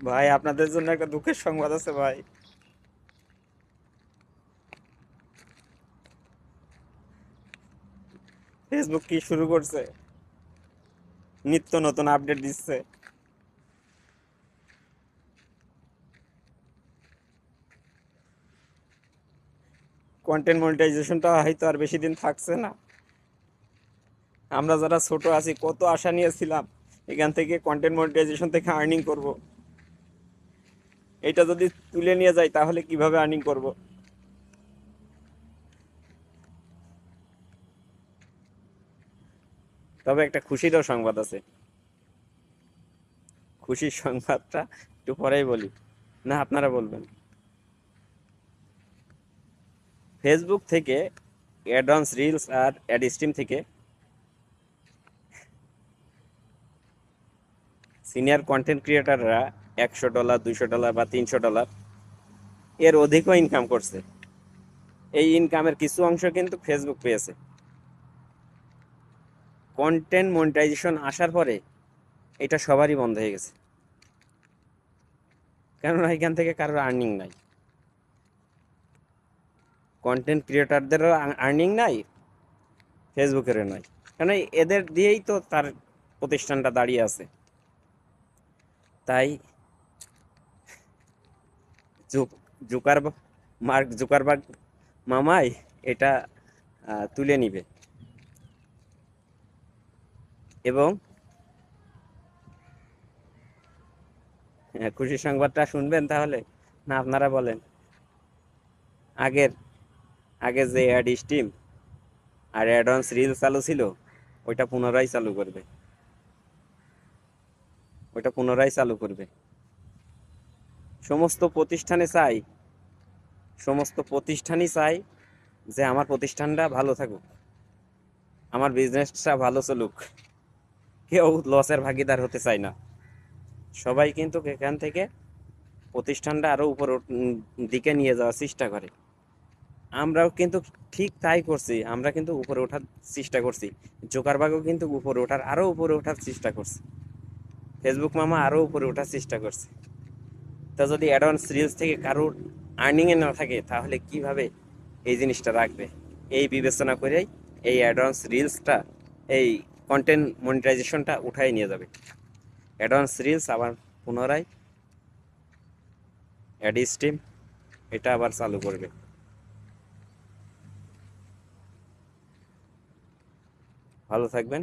ভাই আপনাদের জন্য একটা দুঃখের সংবাদ আছে ভাই। ফেসবুক কি শুরু করছে, নিত্য নতুন আপডেট দিচ্ছে। কন্টেন্ট মনিটাইজেশনটা হয়তো আর বেশি দিন থাকছে না। আমরা যারা ছোট আছি কত আশা নিয়েছিলাম এখান থেকে কন্টেন্ট মনিটাইজেশন থেকে আর্নিং করব। এটা যদি তুলে নিয়ে যাই তাহলে কিভাবে আর্নিং করব? তবে একটা খুশিরও সংবাদ আছে। খুশির সংবাদটা একটু পরেই বলি, না আপনারা বলবেন? ফেসবুক থেকে অ্যাডভান্স রিলস আর অ্যাড স্ট্রিম থেকে সিনিয়র কন্টেন্ট ক্রিয়েটাররা $100, $200 বা $300 এর অধিকও ইনকাম করছে। এই ইনকামের কিছু অংশ কিন্তু ফেসবুক পেয়েছে। কন্টেন্ট মনিটাইজেশন আসার পরে এটা সবারই বন্ধ হয়ে গেছে, কেননা এখান থেকে কারোর আর্নিং নাই। কন্টেন্ট ক্রিয়েটারদেরও আর্নিং নাই, ফেসবুকেরও নাই, কারণ এদের দিয়েই তো তার প্রতিষ্ঠানটা দাঁড়িয়ে আছে। তাই জুকার মার্ক জুকারবার্গ মামাই এটা তুলে নিবে। এবং খুশি সংবাদটা শুনবেন তাহলে, না আপনারা বলেন? আগের আগে যে অ্যাড স্টিম আর অ্যাডভান্স রিল চালু ছিল, ওইটা পুনরায় চালু করবে। ওইটা পুনরায় চালু করবে। সমস্ত প্রতিষ্ঠানে চাই, সমস্ত প্রতিষ্ঠানই চাই যে আমার প্রতিষ্ঠানটা ভালো থাকুক, আমার বিজনেসটা ভালো চলুক। কেউ লসের ভাগিদার হতে চায় না। সবাই কিন্তু এখান থেকে প্রতিষ্ঠানটা আরো উপর দিকে নিয়ে যাওয়ার চেষ্টা করে। আমরাও কিন্তু ঠিক তাই করছি, আমরা কিন্তু উপরে ওঠার চেষ্টা করছি। জোকারবাগও কিন্তু উপরে ওঠার, আরো উপরে ওঠার চেষ্টা করছে। ফেসবুক মামা আরো উপরে ওঠার চেষ্টা করছে। তা যদি অ্যাডভান্স রিলস থেকে কারোর আর্নিং এ না থাকে তাহলে কিভাবে এই জিনিসটা রাখবে? এই বিবেচনা করেই এই অ্যাডভান্স রিলসটা, এই কন্টেন্ট মনিটাইজেশনটা উঠাই নিয়ে যাবে। অ্যাডভান্স রিলস আবার পুনরায় অ্যাড স্ট্রিম এটা আবার চালু করবে। ভালো থাকবেন।